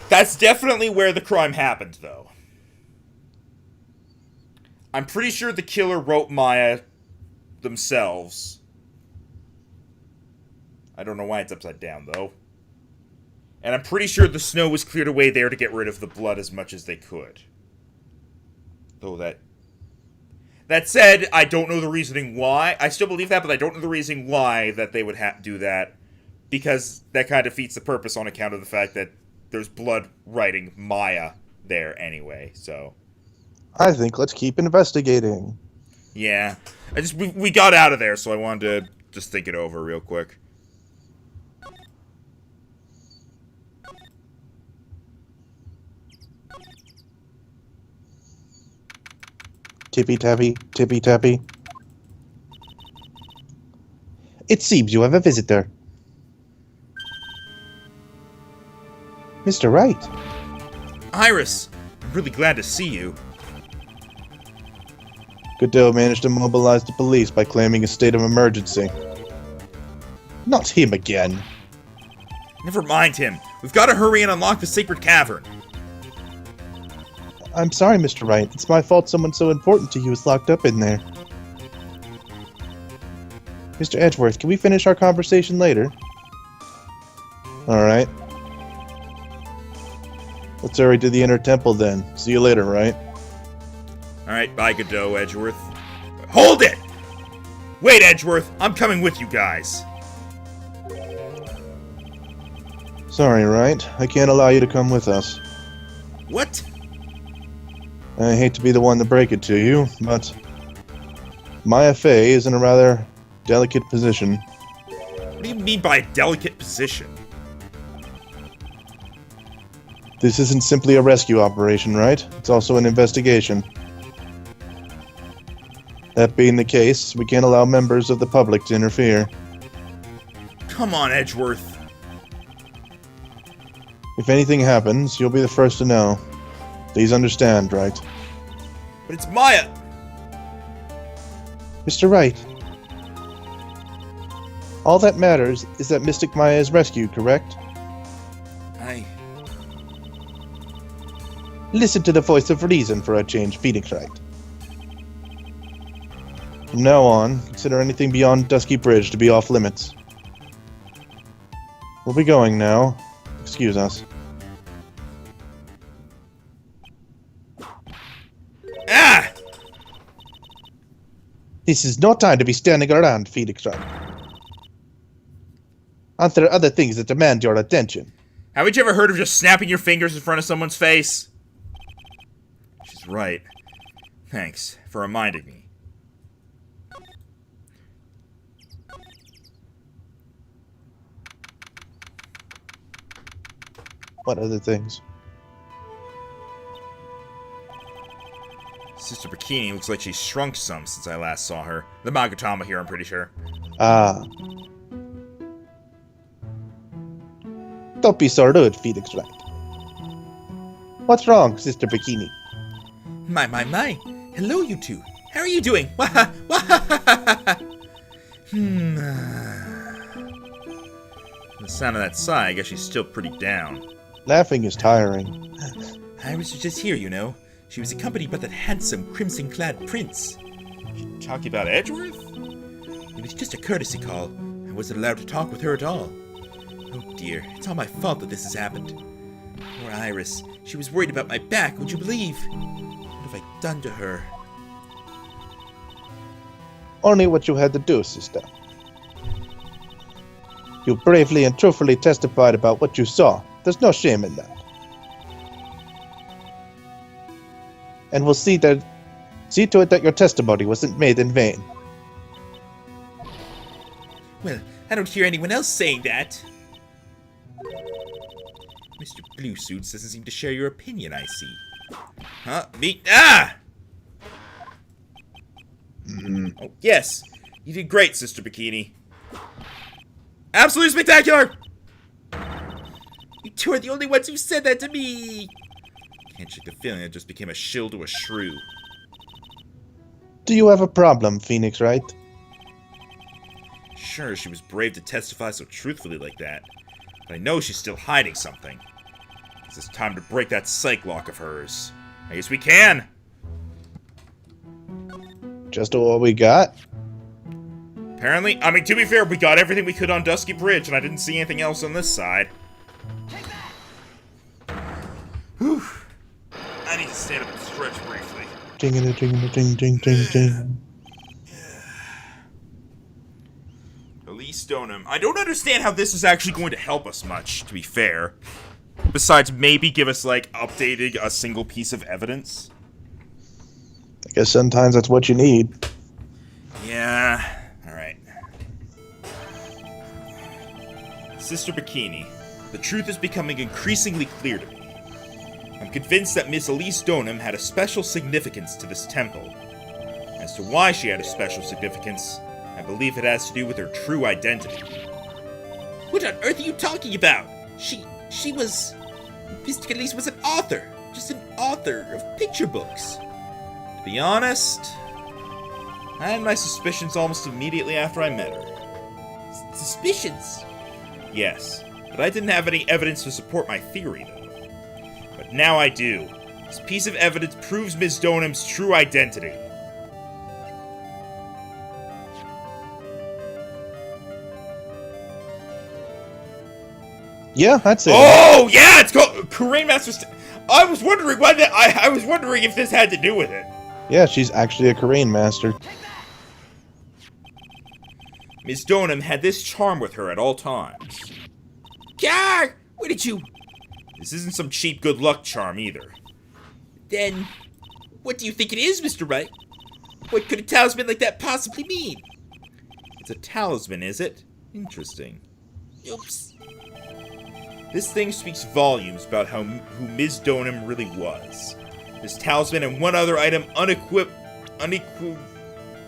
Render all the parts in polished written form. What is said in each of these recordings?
That's definitely where the crime happened, though. I'm pretty sure the killer wrote Maya themselves. I don't know why it's upside down, though. And I'm pretty sure the snow was cleared away there to get rid of the blood as much as they could. Though that said, I don't know the reasoning why. I still believe that, but I don't know the reasoning why that they would do that. Because that kind of defeats the purpose on account of the fact that there's blood writing Maya there anyway, so. I think let's keep investigating. Yeah. We got out of there, so I wanted to just think it over real quick. Tippy-tappy, tippy-tappy. It seems you have a visitor. Mr. Wright. Iris, I'm really glad to see you. Godot managed to mobilize the police by claiming a state of emergency. Not him again. Never mind him. We've got to hurry and unlock the sacred cavern. I'm sorry, Mr. Wright. It's my fault someone so important to you is locked up in there. Mr. Edgeworth, can we finish our conversation later? Alright. Let's hurry to the inner temple then. See you later, Wright? Alright, bye, Godot, Edgeworth. Hold it! Wait, Edgeworth, I'm coming with you guys. Sorry, Wright. I can't allow you to come with us. What? I hate to be the one to break it to you, but Maya Fey is in a rather delicate position. What do you mean by a delicate position? This isn't simply a rescue operation, right? It's also an investigation. That being the case, we can't allow members of the public to interfere. Come on, Edgeworth. If anything happens, you'll be the first to know. Please understand, right? But it's Maya! Mr. Wright. All that matters is that Mystic Maya is rescued, correct? Listen to the voice of reason for a change, Phoenix Wright. From now on, consider anything beyond Dusky Bridge to be off limits. We'll be going now. Excuse us. Ah! This is no time to be standing around, Phoenix Wright. Aren't there other things that demand your attention? Haven't you ever heard of just snapping your fingers in front of someone's face? She's right. Thanks for reminding me. What other things? Sister Bikini looks like she's shrunk some since I last saw her. The Magatama here, I'm pretty sure. Ah. Don't be so rude, Phoenix Wright. What's wrong, Sister Bikini? My. Hello, you two. How are you doing? The sound of that sigh, I guess she's still pretty down. Laughing is tiring. Iris was just here, you know. She was accompanied by that handsome, crimson-clad prince. She talking about Edgeworth? It was just a courtesy call. I wasn't allowed to talk with her at all. Oh dear, it's all my fault that this has happened. Poor Iris. She was worried about my back, would you believe? What have I done to her? Only what you had to do, sister. You bravely and truthfully testified about what you saw. There's no shame in that. And we'll see to it that your testimony wasn't made in vain. Well, I don't hear anyone else saying that. Mr. Blue Suits doesn't seem to share your opinion, I see. Huh? Me? Ah! Oh, yes. You did great, Sister Bikini. Absolutely spectacular! You two are the only ones who said that to me! Can't shake the feeling I just became a shill to a shrew. Do you have a problem, Phoenix Wright? Sure, she was brave to testify so truthfully like that. But I know she's still hiding something. It's time to break that psych lock of hers. I guess we can. Just what we got? Apparently, I mean, to be fair, we got everything we could on Dusky Bridge, and I didn't see anything else on this side. Whew. I need to stand up and stretch briefly. Ding-a-ding-a-ding-ding-ding-ding. Elise Stoneham. I don't understand how this is actually going to help us much, to be fair. Besides, maybe give us, like, updating a single piece of evidence. I guess sometimes that's what you need. Yeah. Alright. Sister Bikini, the truth is becoming increasingly clear to me. I'm convinced that Miss Elise Stoneham had a special significance to this temple. As to why she had a special significance, I believe it has to do with her true identity. What on earth are you talking about? She was... Miss Elise was an author. Just an author of picture books. To be honest, I had my suspicions almost immediately after I met her. Suspicions? Yes, but I didn't have any evidence to support my theory, though. But now I do. This piece of evidence proves Ms. Stoneham's true identity. Yeah, that's it. Oh, yeah, it's called Korean Master. I was wondering why that. I was wondering if this had to do with it. Yeah, she's actually a Korean master. Ms. Stoneham had this charm with her at all times. Gah! Where did you... This isn't some cheap good luck charm either. Then, what do you think it is, Mr. Wright? What could a talisman like that possibly mean? It's a talisman, is it? Interesting. Oops. This thing speaks volumes about who Ms. Stoneham really was. This talisman and one other item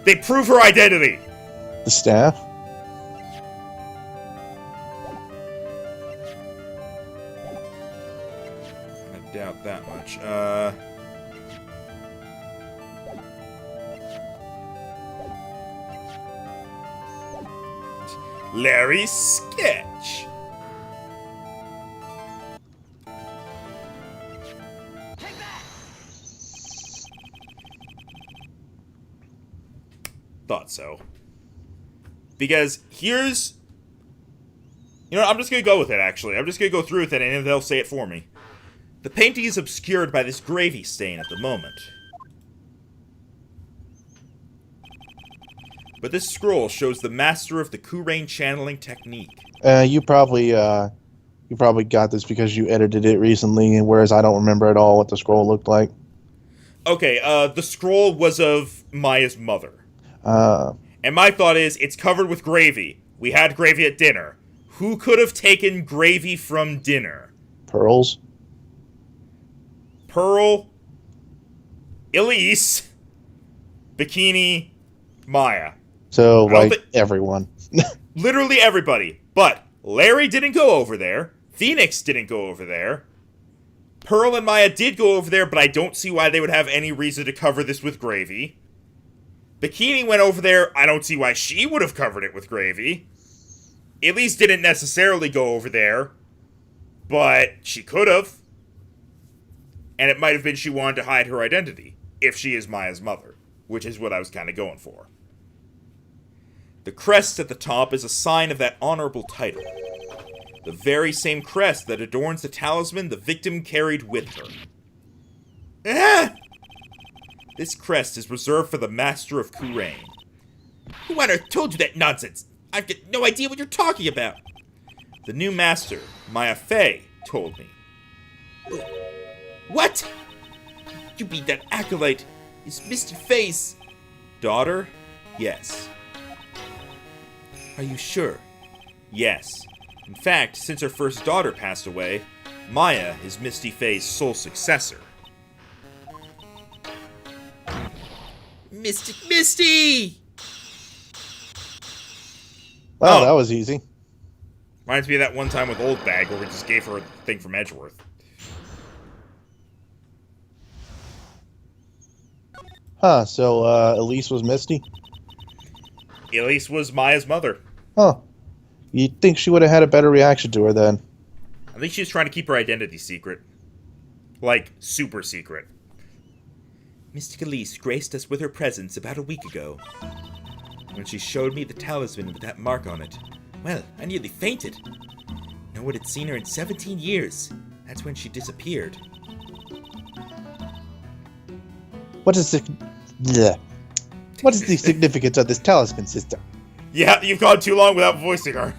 they prove her identity! The staff? I doubt that much. Larry's sketch. Thought so. Because here's... You know, I'm just going to go with it, actually. I'm just going to go through with it, and they'll say it for me. The painting is obscured by this gravy stain at the moment. But this scroll shows the master of the Kurain channeling technique. You probably got this because you edited it recently, whereas I don't remember at all what the scroll looked like. Okay, the scroll was of Maya's mother. And my thought is, it's covered with gravy. We had gravy at dinner. Who could have taken gravy from dinner? Pearls? Pearl, Elise, Bikini, Maya. So, like, everyone. Literally everybody. But Larry didn't go over there. Phoenix didn't go over there. Pearl and Maya did go over there, but I don't see why they would have any reason to cover this with gravy. Bikini went over there. I don't see why she would have covered it with gravy. Elise didn't necessarily go over there, but she could have. And it might have been she wanted to hide her identity, if she is Maya's mother, which is what I was kind of going for. The crest at the top is a sign of that honorable title. The very same crest that adorns the talisman the victim carried with her. Ah! This crest is reserved for the master of Kurain. Who on earth told you that nonsense? I've got no idea what you're talking about. The new master, Maya Fey, told me. What? You mean that acolyte is Misty Fey's daughter? Yes. Are you sure? Yes. In fact, since her first daughter passed away, Maya is Misty Fey's sole successor. Misty! Well, that was easy. Reminds me of that one time with Old Bag where we just gave her a thing from Edgeworth. Huh, so, Elise was Misty? Elise was Maya's mother. Huh. You'd think she would have had a better reaction to her then. I think she was trying to keep her identity secret. Like, super secret. Mystic Elise graced us with her presence about a week ago. When she showed me the talisman with that mark on it, well, I nearly fainted. No one had seen her in 17 years. That's when she disappeared. What is the significance of this talisman, sister? Yeah, you've gone too long without voicing her.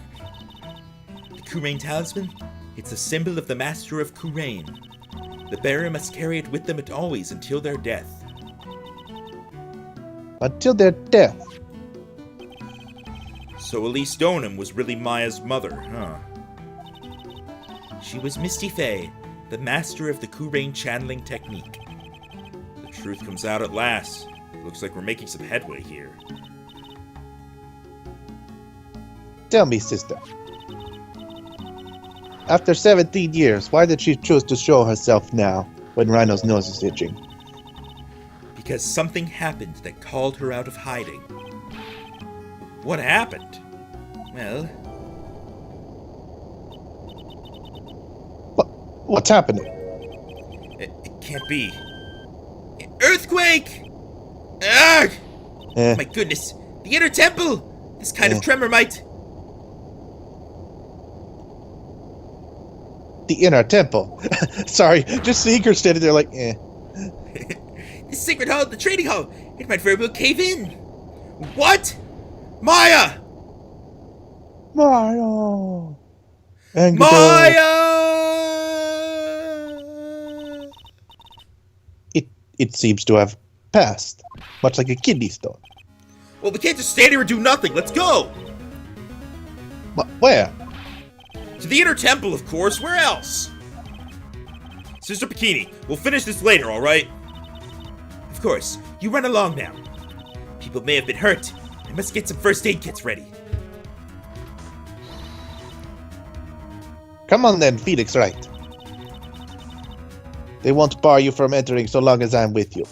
The Kurain talisman? It's a symbol of the master of Kurain. The bearer must carry it with them always until their death. Until their death? So Elise Donham was really Maya's mother, huh? She was Misty Fae, the master of the Kurain channeling technique. The truth comes out at last. Looks like we're making some headway here. Tell me, sister. After 17 years, why did she choose to show herself now, when Rhino's nose is itching? Because something happened that called her out of hiding. What happened? Well... What's happening? It can't be. Earthquake! Ugh! My goodness! The inner temple! This kind of tremor might... The inner temple. Sorry, just seeing her standing there like, The secret hall, the trading hall. It might very well cave in. What? Maya! Mario! Maya! It seems to have passed, much like a kidney stone. Well, we can't just stand here and do nothing. Let's go! But where? To the inner temple, of course. Where else? Sister Bikini, we'll finish this later, alright? Of course. You run along now. People may have been hurt. I must get some first aid kits ready. Come on then, Phoenix Wright. They won't bar you from entering so long as I'm with you.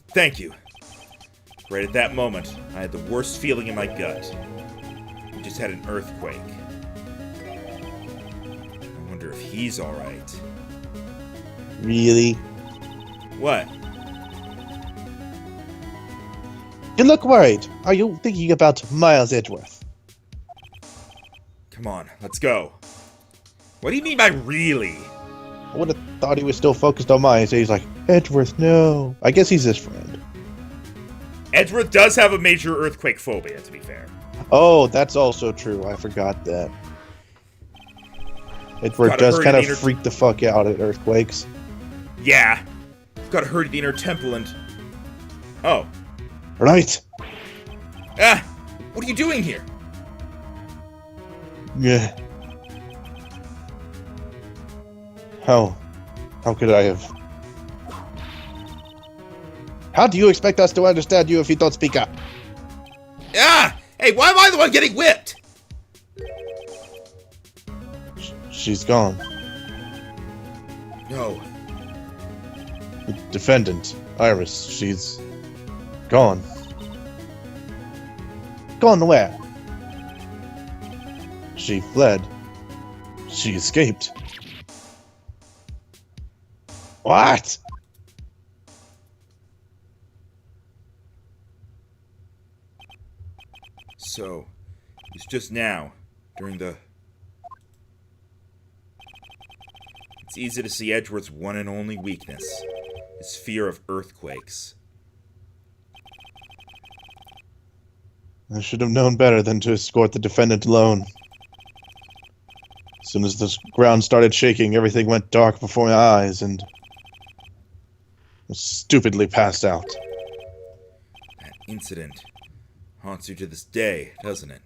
Thank you. Right at that moment, I had the worst feeling in my gut. We just had an earthquake. I wonder if he's alright. Really? What? You look worried. Are you thinking about Miles Edgeworth? Come on, let's go. What do you mean by really? I would have thought he was still focused on Miles. He's like, Edgeworth, no. I guess he's his friend. Edgeworth does have a major earthquake phobia, to be fair. Oh, that's also true. I forgot that. Edgeworth does kind of freak the fuck out at earthquakes. Yeah. Got to hurt the inner temple and... Oh. Right. Ah! What are you doing here? Yeah. How could I have... How do you expect us to understand you if you don't speak up? Ah! Hey, why am I the one getting whipped? She's gone. No. The defendant, Iris, she's... gone. Gone where? She fled. She escaped. What? So, it's just now, during the... It's easy to see Edgeworth's one and only weakness, his fear of earthquakes. I should have known better than to escort the defendant alone. As soon as the ground started shaking, everything went dark before my eyes, and I stupidly passed out. That incident haunts you to this day, doesn't it?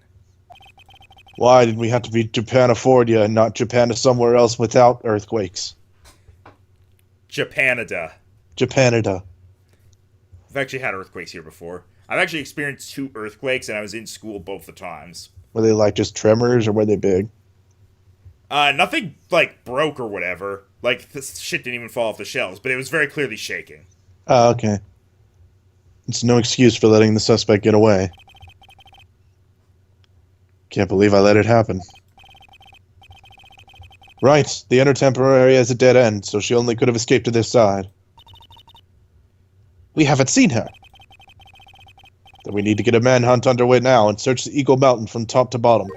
Why did we have to be Japanifordia and not Japan to somewhere else without earthquakes? Japanada. Japanida. I've actually had earthquakes here before. I've actually experienced 2 earthquakes, and I was in school both the times. Were they like just tremors, or were they big? Nothing, like, broke or whatever. Like, this shit didn't even fall off the shelves, but it was very clearly shaking. Oh, okay. It's no excuse for letting the suspect get away. Can't believe I let it happen. Right, the inner temporal area is a dead end, so she only could have escaped to this side. We haven't seen her. Then we need to get a manhunt underway now and search the Eagle Mountain from top to bottom.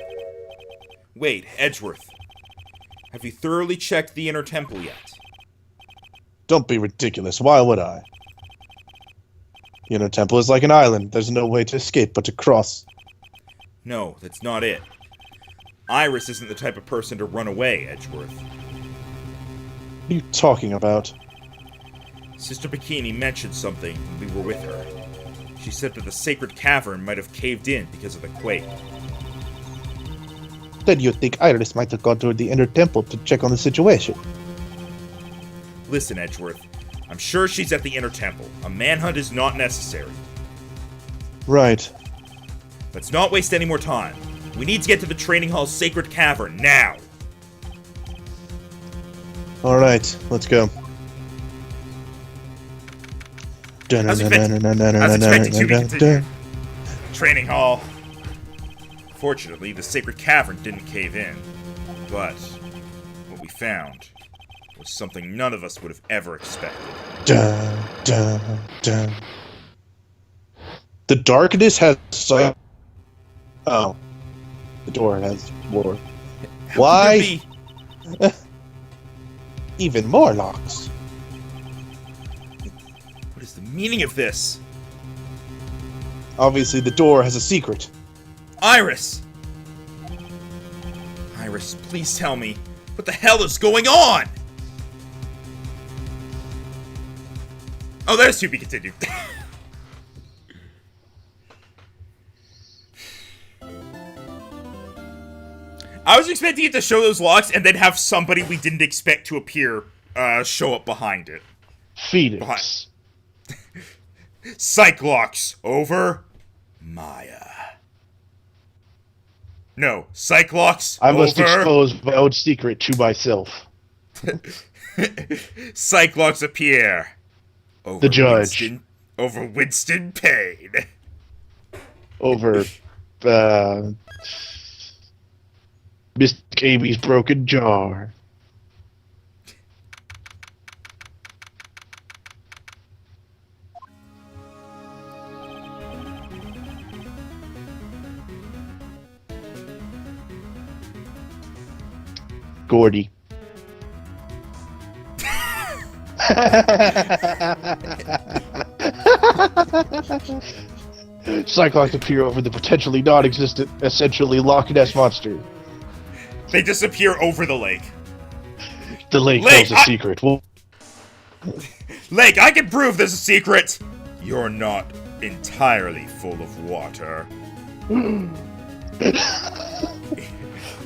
Wait, Edgeworth. Have you thoroughly checked the inner temple yet? Don't be ridiculous, why would I? The inner temple is like an island, there's no way to escape but to cross. No, that's not it. Iris isn't the type of person to run away, Edgeworth. What are you talking about? Sister Bikini mentioned something when we were with her. She said that the sacred cavern might have caved in because of the quake. Then you think Iris might have gone to the inner temple to check on the situation? Listen, Edgeworth. I'm sure she's at the inner temple. A manhunt is not necessary. Right. Let's not waste any more time. We need to get to the training hall's sacred cavern now. Alright, let's go. I was expecting to be continued. Training hall. Fortunately, the sacred cavern didn't cave in. But what we found was something none of us would have ever expected. Dun, dun, dun. The darkness has so... Oh. The door has more. Why? Even more locks. What is the meaning of this? Obviously, the door has a secret. Iris! Iris, please tell me, what the hell is going on? Oh, there's to be continued. I was expecting it to show those locks and then have somebody we didn't expect to appear show up behind it. Phoenix. Cyclops, over. Maya. No, Cyclops, I must over. expose my own secret to myself. Cyclops appear. Over The judge. Over Winston Payne. Over, Miss Amy's broken jar. Gordy. Cyclops appear over the potentially non-existent, essentially Loch Ness monster. They disappear over the lake. The lake Lake, holds a secret. Well, Lake, I can prove there's a secret. You're not entirely full of water.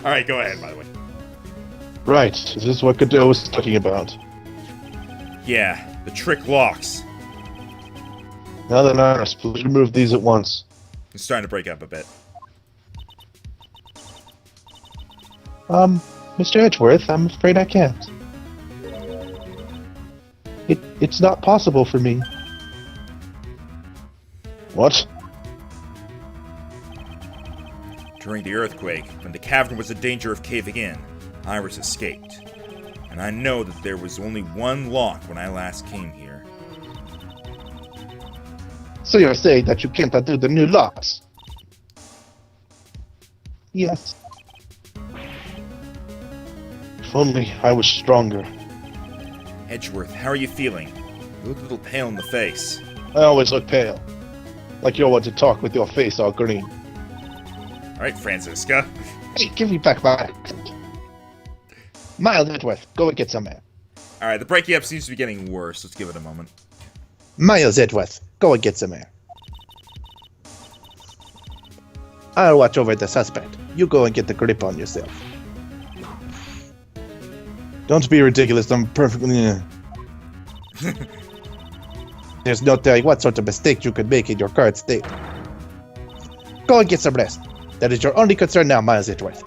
Alright, go ahead, by the way. right, this is what Godot was talking about. Yeah, the trick locks. Now then, Iris, please remove these at once. It's starting to break up a bit. Mr. Edgeworth, I'm afraid I can't. It's not possible for me. What? During the earthquake, when the cavern was in danger of caving in, Iris escaped. And I know that there was only one lock when I last came here. So you're saying that you can't undo the new locks? Yes. If only I was stronger. Edgeworth, how are you feeling? You look a little pale in the face. I always look pale. Like you're one to talk with your face all green. Alright, Franziska. Hey, give me back my accent. Miles Edgeworth, go and get some air. Alright, the breaking up seems to be getting worse. Let's give it a moment. Miles Edgeworth, go and get some air. I'll watch over the suspect. You go and get the grip on yourself. Don't be ridiculous, I'm perfectly... There's no telling what sort of mistake you could make in your current state. Go and get some rest. That is your only concern now, Miles Edgeworth.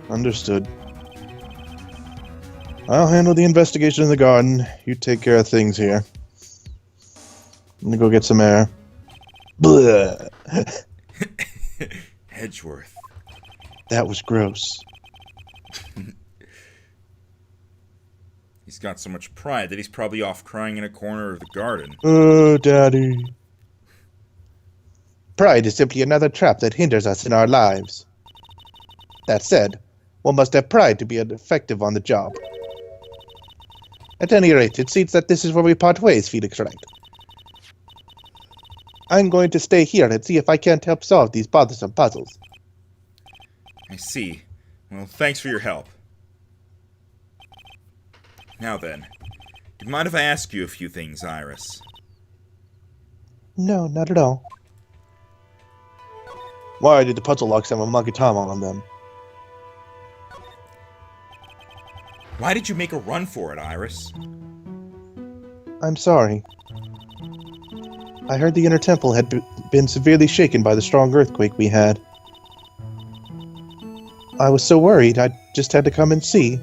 Understood. I'll handle the investigation in the garden. You take care of things here. I'm gonna go get some air. Blah. Edgeworth. That was gross. He's got so much pride that he's probably off crying in a corner of the garden. Oh, Daddy. Pride is simply another trap that hinders us in our lives. That said, one must have pride to be effective on the job. At any rate, it seems that this is where we part ways, Felix Wright. I'm going to stay here and see if I can't help solve these bothersome puzzles. I see. Well, thanks for your help. Now then, do you mind if I ask you a few things, Iris? No, not at all. Why did the puzzle locks have a Magatama on them? Why did you make a run for it, Iris? I'm sorry. I heard the inner temple had been severely shaken by the strong earthquake we had. I was so worried, I just had to come and see.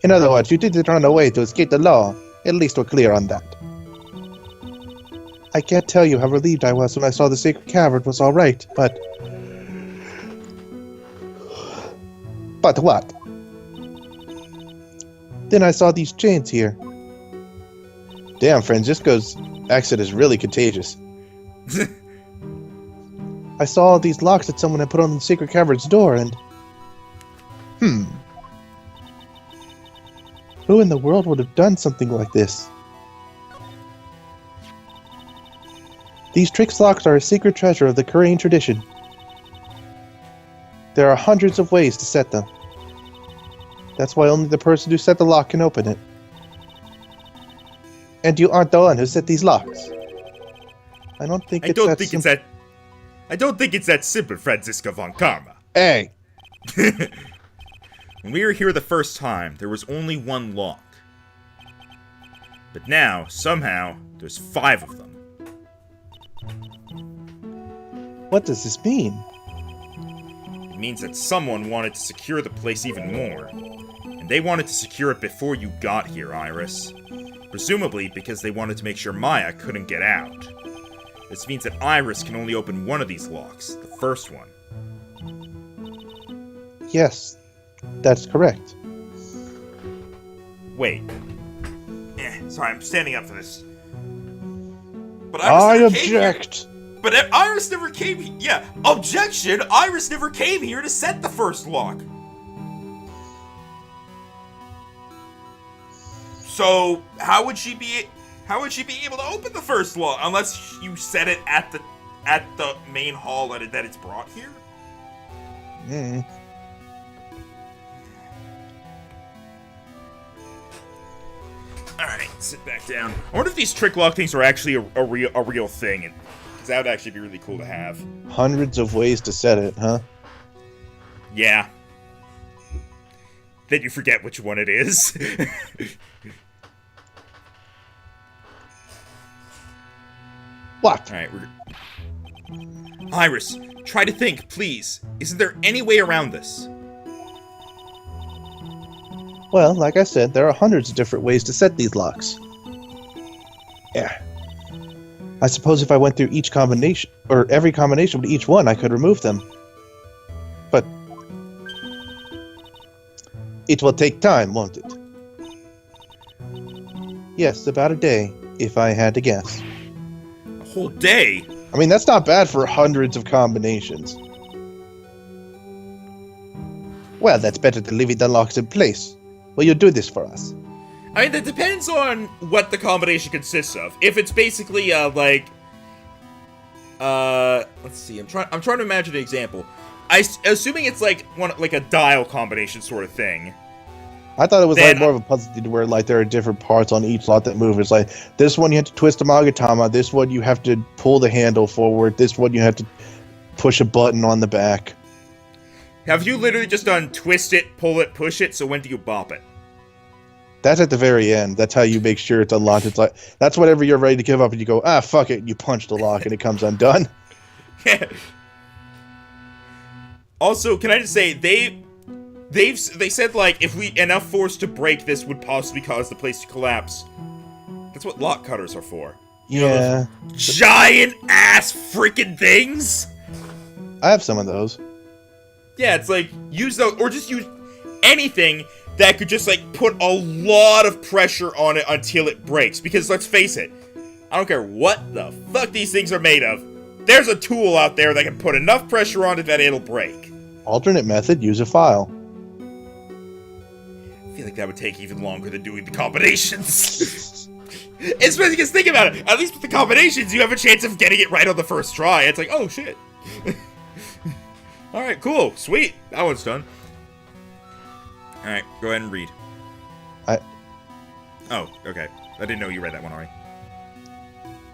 In other words, you didn't run away to escape the law. At least we're clear on that. I can't tell you how relieved I was when I saw the sacred cavern was all right, but... But what? Then I saw these chains here. Damn, Francisco's accent is really contagious. I saw all these locks that someone had put on the sacred cavern's door, and... Who in the world would have done something like this? These tricks locks are a secret treasure of the Korean tradition. There are hundreds of ways to set them. That's why only the person who set the lock can open it. And you aren't the one who set these locks. I don't think it's that simple, Francisco von Karma. Hey! When we were here the first time, there was only one lock. But now, somehow, there's 5 of them. What does this mean? It means that someone wanted to secure the place even more. And they wanted to secure it before you got here, Iris. Presumably because they wanted to make sure Maya couldn't get out. This means that Iris can only open one of these locks, the first one. Yes, that's correct. Wait. Sorry, I'm standing up for this. But I object! But Iris never came here. Yeah, objection! Iris never came here to set the first lock. So how would she be able to open the first lock unless you set it at the main hall that it's brought here? Alright, sit back down. I wonder if these trick lock things are actually a real thing. Because that would actually be really cool to have. Hundreds of ways to set it, huh? Yeah. Then you forget which one it is. What? Alright, Iris, try to think, please. Isn't there any way around this? Well, like I said, there are hundreds of different ways to set these locks. Yeah. I suppose if I went through each combination, or every combination with each one, I could remove them. But... it will take time, won't it? Yes, about a day, if I had to guess. A whole day? I mean, that's not bad for hundreds of combinations. Well, that's better than leaving the locks in place. Will you do this for us? I mean, that depends on what the combination consists of. If it's basically, let's see, I'm trying to imagine an example. Assuming it's like a dial combination sort of thing. I thought it was like more of a puzzle where like there are different parts on each lot that move. It's like this one you have to twist a Magatama, this one you have to pull the handle forward, this one you have to push a button on the back. Have you literally just done twist it, pull it, push it, so when do you bop it? That's at the very end. That's how you make sure it's unlocked. It's like, that's whenever you're ready to give up and you go, fuck it, and you punch the lock and it comes undone. Also, can I just say, they said, like, if enough force to break this would possibly cause the place to collapse. That's what lock cutters are for. You know, yeah. giant ass freaking things? I have some of those. Yeah, it's like, use those, or just use anything that could just, like, put a lot of pressure on it until it breaks. Because, let's face it, I don't care what the fuck these things are made of, there's a tool out there that can put enough pressure on it that it'll break. Alternate method, use a file. I feel like that would take even longer than doing the combinations. Especially because, think about it, at least with the combinations, you have a chance of getting it right on the first try. It's like, oh, shit. Alright, cool. Sweet. That one's done. Alright, go ahead and read. Oh, okay. I didn't know you read that one already.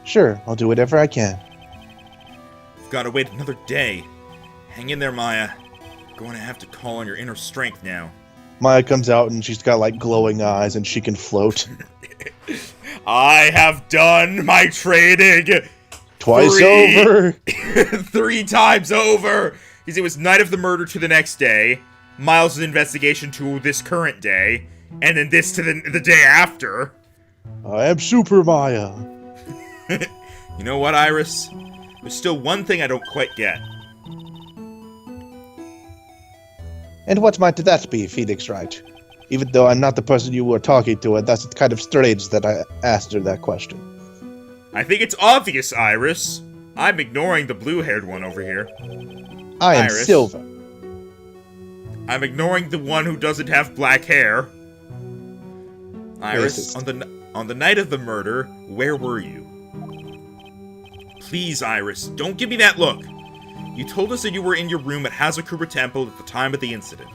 Sure, I'll do whatever I can. We've got to wait another day. Hang in there, Maya. Going to have to call on your inner strength now. Maya comes out and she's got like glowing eyes and she can float. I have done my training! Twice over! 3 times over! Because it was night of the murder to the next day, Miles' investigation to this current day, and then this to the day after. I am Super Maya. You know what, Iris? There's still one thing I don't quite get. And what might that be, Phoenix Wright? Even though I'm not the person you were talking to, and that's kind of strange that I asked her that question. I think it's obvious, Iris. I'm ignoring the blue-haired one over here. I am Iris. Silver. I'm ignoring the one who doesn't have black hair. Iris, on the night of the murder, where were you? Please, Iris, don't give me that look. You told us that you were in your room at Hazakura Temple at the time of the incident.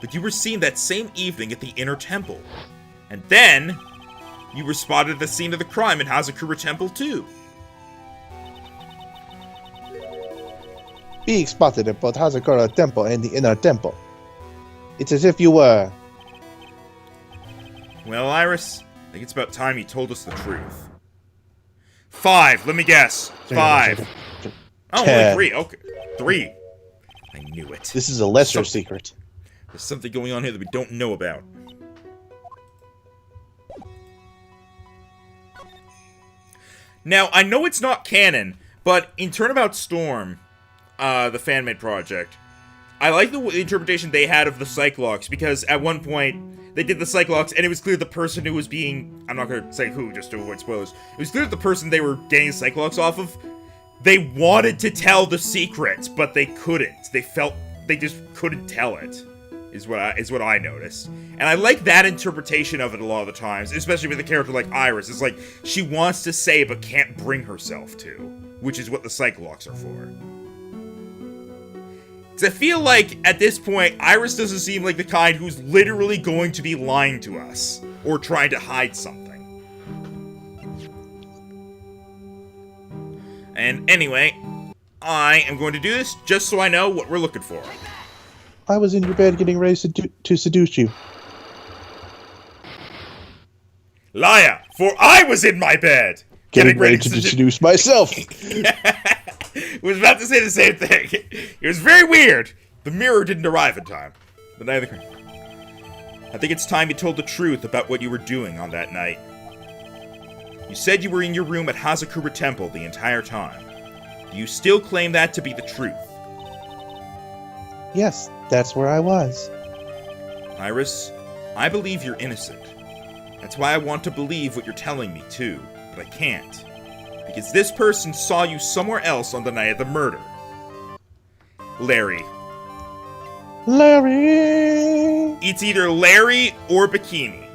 But you were seen that same evening at the Inner Temple. And then, you were spotted at the scene of the crime in Hazakura Temple too. Being spotted at both Hazakura Temple and the Inner Temple. It's as if you were... Well, Iris, I think it's about time you told us the truth. 5, let me guess. 5. Oh, only 3. Okay. 3. I knew it. This is a lesser secret. There's something going on here that we don't know about. Now, I know it's not canon, but in Turnabout Storm, the fan-made project, I like the interpretation they had of the Cyclops, because at one point, they did the Cyclops, and it was clear the person who was being... I'm not going to say who, just to avoid spoilers. It was clear that the person they were getting the Cyclops off of, they wanted to tell the secret, but they couldn't. They felt they just couldn't tell it, is what I noticed. And I like that interpretation of it a lot of the times, especially with a character like Iris. It's like, she wants to say but can't bring herself to, which is what the Cyclops are for. Because I feel like, at this point, Iris doesn't seem like the kind who's literally going to be lying to us, or trying to hide something. And anyway, I am going to do this just so I know what we're looking for. I was in your bed getting ready to seduce you. Liar! For I was in my bed! Getting ready to seduce myself! I was about to say the same thing. It was very weird. The mirror didn't arrive in time. The night of the crime. I think it's time you told the truth about what you were doing on that night. You said you were in your room at Hazakura Temple the entire time. Do you still claim that to be the truth? Yes, that's where I was. Iris, I believe you're innocent. That's why I want to believe what you're telling me, too. But I can't. Because this person saw you somewhere else on the night of the murder. Larry. Larry! It's either Larry or Bikini.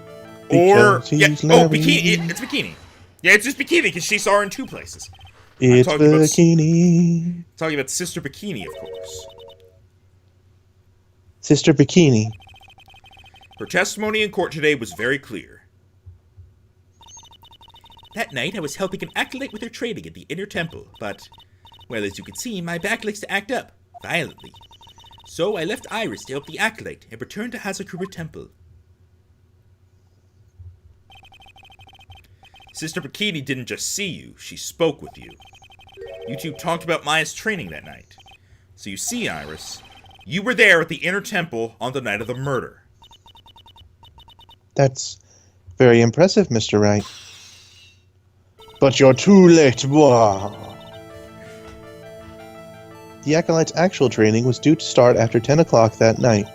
Because Or... Yeah, he's Larry. oh, Bikini. It's Bikini. Yeah, it's just Bikini, because she saw her in 2 places. It's talking about- Bikini. Talking about Sister Bikini, of course. Sister Bikini. Her testimony in court today was very clear. That night, I was helping an acolyte with her training at the Inner Temple, but, well, as you can see, my back likes to act up, violently. So I left Iris to help the acolyte and returned to Hazakura Temple. Sister Bikini didn't just see you, she spoke with you. You two talked about Maya's training that night. So you see, Iris, you were there at the Inner Temple on the night of the murder. That's very impressive, Mr. Wright. But you're too late. Whoa. the Acolyte's actual training was due to start after 10 o'clock that night.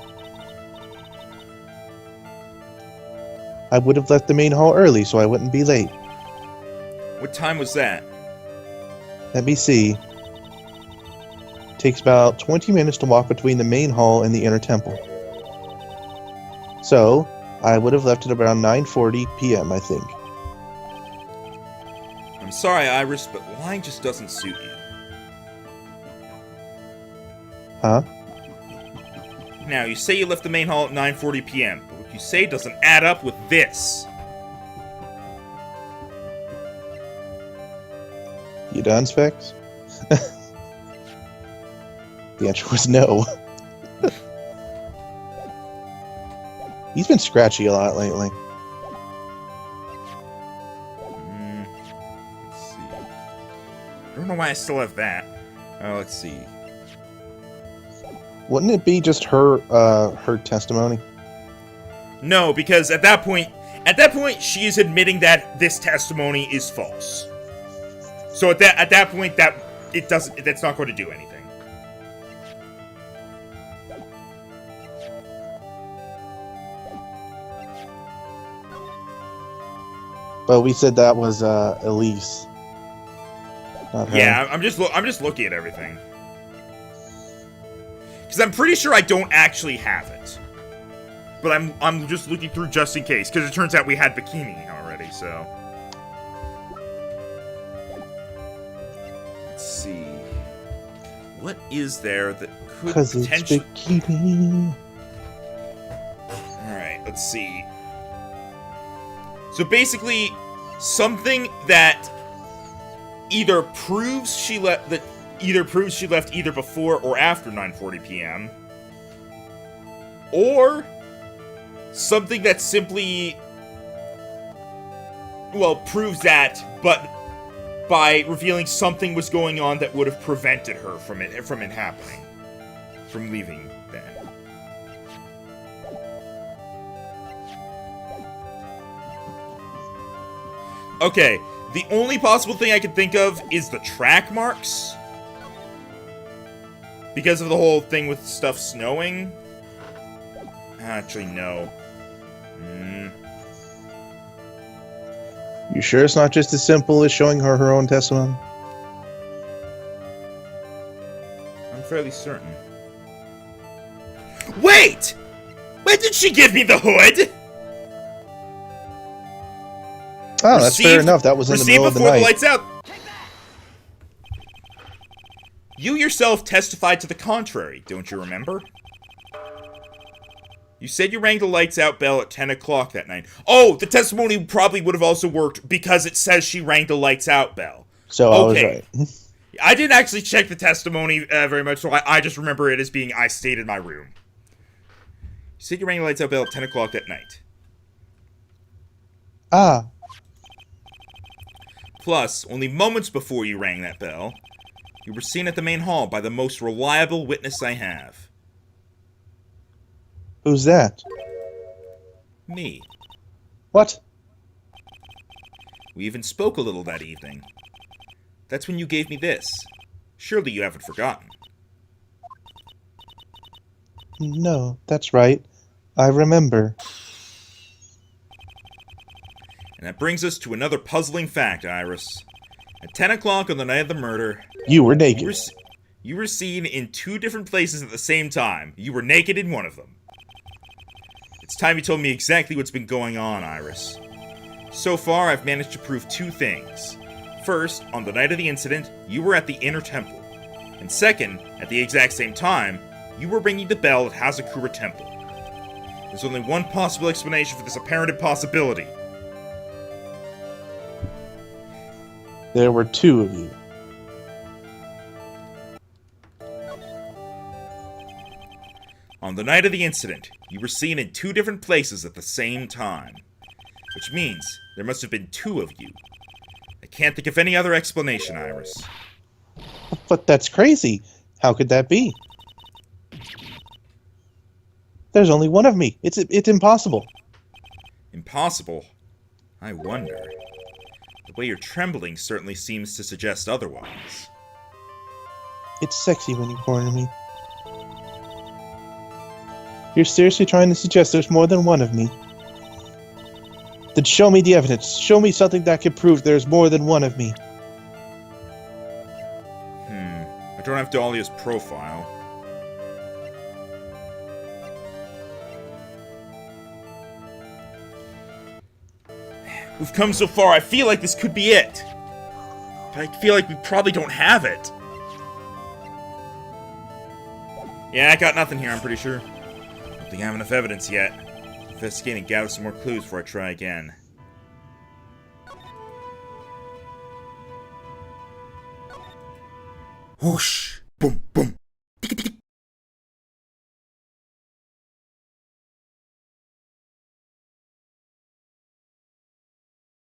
I would have left the main hall early so I wouldn't be late. What time was that? Let me see. Takes about 20 minutes to walk between the main hall and the inner temple. So, I would have left at around 9:40 p.m., I think. I'm sorry, Iris, but lying just doesn't suit you. Huh? Now, you say you left the main hall at 9:40 p.m., but what you say doesn't add up with this. You done, Specs? The answer was no. He's been scratchy a lot lately. Let's see. I don't know why I still have that. Let's see. Wouldn't it be just her testimony? No, because at that point, she is admitting that this testimony is false. So at that point, that's not going to do anything. But we said that was Elise. Not her. Yeah, I'm just looking at everything. Because I'm pretty sure I don't actually have it. But I'm just looking through just in case, because it turns out we had Bikini already, so. Let's see. What is there that could potentially... it's Bikini. Alright, let's see. So basically, something that either proves she left either before or after 9:40 p.m. or something that simply proves that, but by revealing something was going on that would have prevented her from it happening, from leaving then. Okay, the only possible thing I can think of is the track marks. Because of the whole thing with stuff snowing. Actually, no. You sure it's not just as simple as showing her own testimony? I'm fairly certain. Wait! When did she give me the hood? Oh, that's fair enough. That was in the middle of the before night. The lights out. You yourself testified to the contrary, don't you remember? You said you rang the lights out bell at 10 o'clock that night. Oh, the testimony probably would have also worked because it says she rang the lights out bell. So okay. I was right. I didn't actually check the testimony very much, so I just remember it as being I stayed in my room. You said you rang the lights out bell at 10 o'clock that night. Ah. Plus, only moments before you rang that bell, you were seen at the main hall by the most reliable witness I have. Who's that? Me. What? We even spoke a little that evening. That's when you gave me this. Surely you haven't forgotten. No, that's right. I remember. And that brings us to another puzzling fact, Iris. At 10 o'clock on the night of the murder... You were naked. You were seen in two different places at the same time. You were naked in one of them. It's time you told me exactly what's been going on, Iris. So far, I've managed to prove two things. First, on the night of the incident, you were at the Inner Temple. And second, at the exact same time, you were ringing the bell at Hazakura Temple. There's only one possible explanation for this apparent impossibility. There were two of you. On the night of the incident, you were seen in two different places at the same time. Which means there must have been two of you. I can't think of any other explanation, Iris. But that's crazy. How could that be? There's only one of me. It's impossible. Impossible? I wonder. The way you're trembling certainly seems to suggest otherwise. It's sexy when you corner me. You're seriously trying to suggest there's more than one of me? Then show me the evidence. Show me something that can prove there's more than one of me. I don't have Dahlia's profile. We've come so far, I feel like this could be it. But I feel like we probably don't have it. Yeah, I got nothing here, I'm pretty sure. Don't think I have enough evidence yet. Investigate and gather some more clues before I try again. Whoosh! Boom, boom.